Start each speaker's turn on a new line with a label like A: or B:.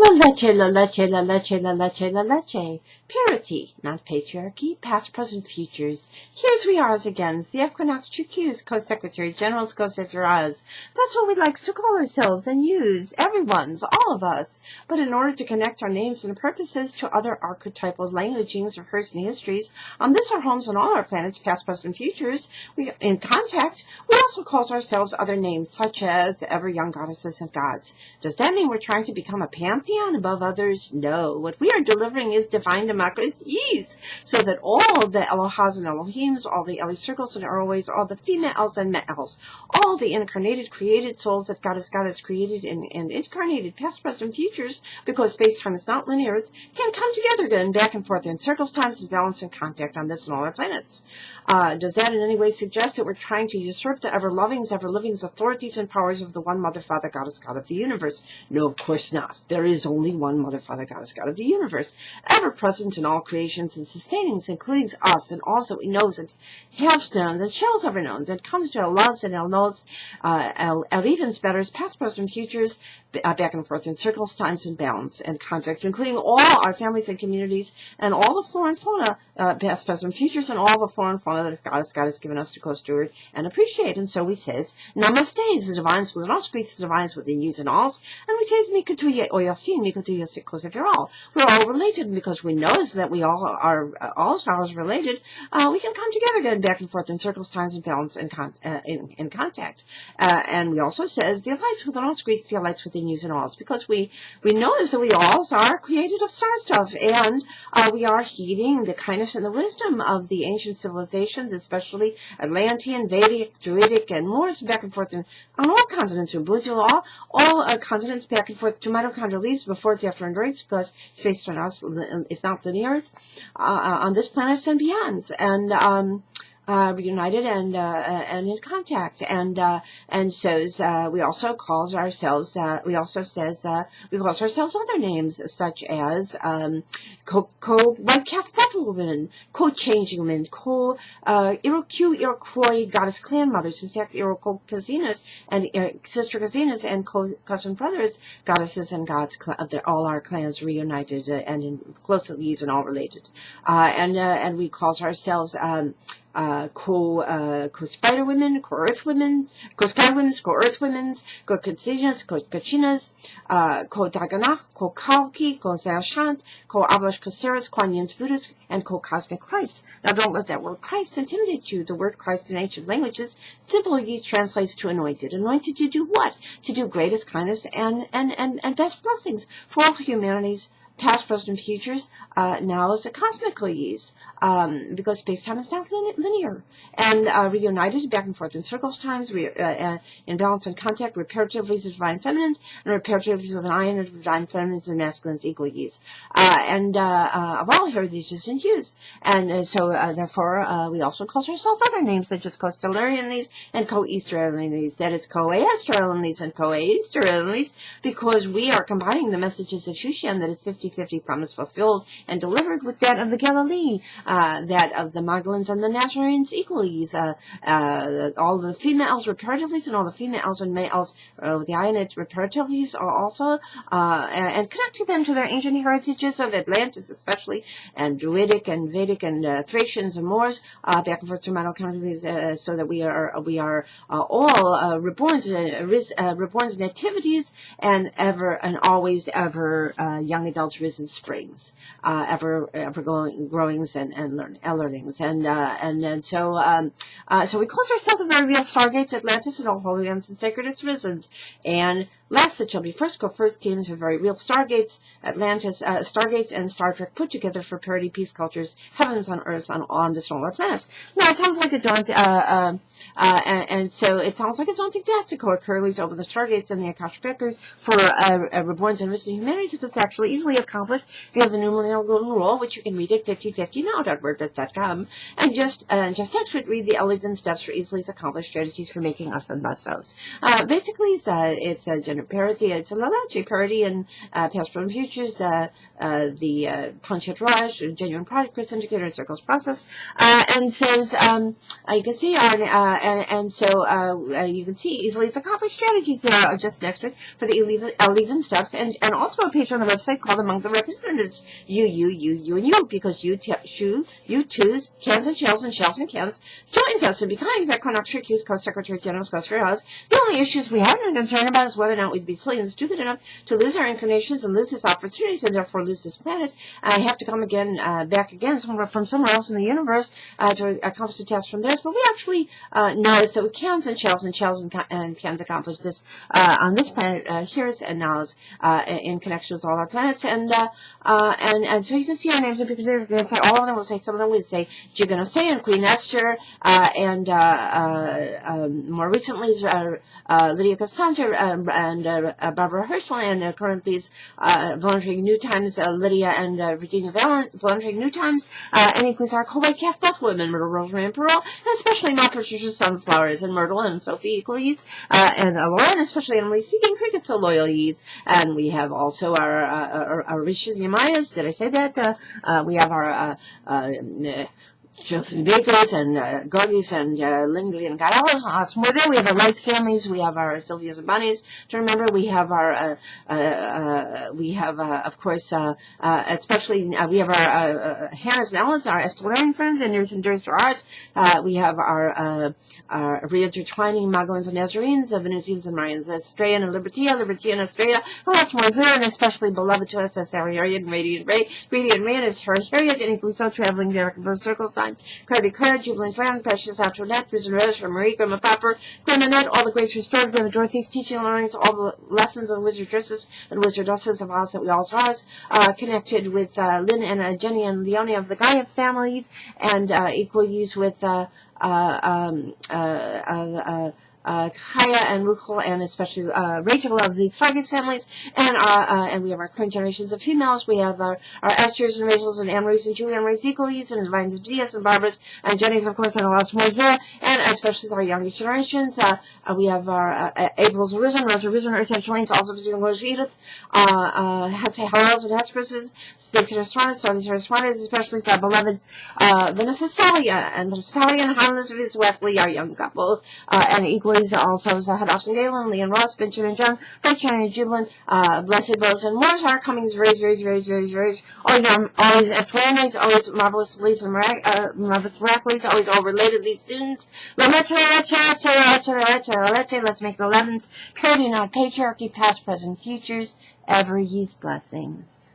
A: La leche, la leche, la leche, la leche, la leche. Parity, not patriarchy, past, present, futures. Here's we are again, the Equinoxtrueqsz, Co-Secretary General's COCHRISTSZ. That's what we like to call ourselves and use, everyone's, all of us. But in order to connect our names and purposes to other archetypal languagings of personal histories, on this our homes on all our planets, past, present, futures, we in contact, we also call ourselves other names, such as ever young goddesses and gods. Does that mean we're trying to become a pantheon above others? No. What we are delivering is divine democracies, so that all the Elohas and Elohims, all the Eli circles and Erways, all the females and males, all the incarnated, created souls that God has created and incarnated, past, present, futures, because space-time is not linear, can come together again, back and forth in circles, times, and balance and contact on this and all our planets. Does that in any way suggest that we're trying to usurp the ever-lovings, ever-livings, authorities, and powers of the one Mother, Father, Goddess, God of the universe? No, of course not. There is only one Mother, Father, Goddess, God of the universe, ever-present in all creations and sustainings, including us, and also He knows and has known and shall ever known, and comes to our loves and our knows, ELLEVENSZ, betters, past, present, futures, back and forth in circles, times, and balance and contact, including all our families and communities, and all the flora and fauna, past, present, futures, and all the flora and fauna that God has given us to co-steward and appreciate. And so we says, Namaste, the divines within us, Greece, the divines within yous and alls, and we says, Mikutuye oyasin, Mikutuye sikos if you're all. We're all related, because we know that we all are, all stars related, we can come together again, back and forth in circles, times, and balance and in contact. And we also says, the lights within us, Greece, the lights within yous and alls, because we notice that we all are created of star stuff, and we are heeding the kindness and the wisdom of the ancient civilizations, especially Atlantean, Vedic, Druidic, and Moors, back and forth on all continents, all continents, back and forth to mitochondrial leaves before it's after and during, because space for us is not linear on this planet and beyond, and reunited and in contact, and so we also calls ourselves we call ourselves other names, such as white calf devil woman, co-changing women, Iroquois goddess clan mothers, in fact Iroquois cousines and sister cousines and cousin brothers, goddesses and gods, all our clans reunited and in closely used and all related, and we calls ourselves co-spider women, co-earth women, co-sky women, co-earth women, co-kachinas, co-kachinas, co-daganach, co-kalki, co-zershant, co-ablash coseras, Kuan-Yin's Buddhist, and co-Couszmic Chrisztsz. Now don't let that word Christ intimidate you. The word Christ in ancient languages simply translates to anointed. Anointed to do what? To do greatest kindness and best blessings for all humanity's past, present, futures, now is a cosmical use, because space-time is not linear, and reunited back and forth in circles, times, in balance and contact, reparativities of divine feminines, and reparativities of an ion of divine feminines and masculines equal use, and of all heritages and use, and so therefore we also call ourselves other names, such as co-stellarianese and co-easterlianese, that is co-aesterlianese and co-aesterlianese, because we are combining the messages of Shushan, that is 50-50 promise fulfilled and delivered, with that of the Galilee, that of the Magdalens and the Nazarenes equally, all the females reparatively and all the females and males the Ionite reparatively also, and connecting them to their ancient heritages of Atlantis especially, and Druidic and Vedic and Thracians and Moors, back and forth to mitochondria, so that we are all reborn nativities and ever and always ever young adults risen springs, ever growings and learnings, and so we call ourselves the very real stargates, Atlantis, and all holy ones and sacred its risen, and last that shall be first go first teams are very real stargates, Atlantis, stargates and Star Trek put together for parity, peace, cultures, heavens on earth on the solar planets. Now it sounds like a daunting, and so it sounds like a daunting task to co-occur over the stargates and the Akashic records for reborns and risen humanities, but it's actually easily accomplished via the numerical golden rule, which you can read at 5050now.wordpress.com, and just actually read the 11 steps for easily accomplished strategies for making us and bustos. Basically, it's a gender parity. It's a LALECHE parity in past, present, futures, the punch-hit rush, genuine product, Chris indicator, and circles process, and so you can see you can see easily accomplished strategies there are just next to it for the 11 steps, and also a page on the website called Among the Representatives, you, and you, because you twos, cans and shells and cans, joins us and becomes Equinoxtrueqsz Co-Secretary General SZEVENSZ. The only issues we have been concerned about is whether or not we'd be silly and stupid enough to lose our incarnations and lose this opportunities and therefore lose this planet. I have to come back again from somewhere else in the universe to accomplish the task from theirs, but we actually noticed that with cans and shells and cans accomplish this on this planet here's and now's in connection with all our planets, and so you can see our names, and people are going to say, all of them will say, some of them will say Jiganosse and Queen Esther, and more recently Lydia Costanza and Barbara Herschel, and currently volunteering New Times, Lydia and Virginia Valent volunteering New Times, and includes our co-white calf buffalo and Myrtle Rosemary and Pearl, and especially not Patricia Sunflowers and Myrtle and Sophie Eccles, and Laura, and especially Emily Seeking Cricket So Loyal Yees, and we have also our Rishas Yamayas. Did I say that? We have our Joseph Bakers and Gorgis and Lindley and Gaellas and lots more there. We have our Lights families. We have our Sylvias and Bunnies to remember. We have our, of course, especially, we have our Hannah's and Ellen's, our Estelarian friends, and Nurse and Durst to Arts. We have our reintertwining Magdalens and Nazarenes, Venusians and Marians, Estrella and Libertia and Estrella, and lots more there, and especially beloved to us as Harriet and Radiant Ray, and as her Harriet, and includes so traveling there for circles time. Claire Claire, Jubilant Land, Precious Antoinette, Susan Rose, from Marie, Grandma Popper, Grandma Annette, all the greats restored, Grandma Dorothy's teaching and learnings, all the lessons of the wizardresses and wizardesses of Oz that we all saw, connected with Lynn and Jenny and Leonie of the Gaia families, and equal use with Kaya and Ruchel, and especially Rachel of the Stargates families, and we have our current generations of females. We have our Esther's and Rachel's and Anne-Mary's and Julie Anne-Mary's Eccles and Divines of Diaz and Barbara's and Jenny's, of course, and lots more there, and especially our youngest generations. We have our April's Arisen, Rose Arisen, Earth Angelines, also visiting Rose Edith, Harrell's and Hesperus's, Stacey Responses, Tony Responses, especially our beloved Vanessa Salia and Hannah Elizabeth Wesley, our young couple, and equally also Hadassah and Galen, Lee and Ross, Benjamin and John, Frank, Johnny and Jubilant, Blessed Rose and Morris, our Comingsz, always families, always marvelous leads and marvelous miraculous, always all relatedly students. Let's make the 11s, purity, not patriarchy, past, present, futures, ever ye's blessings.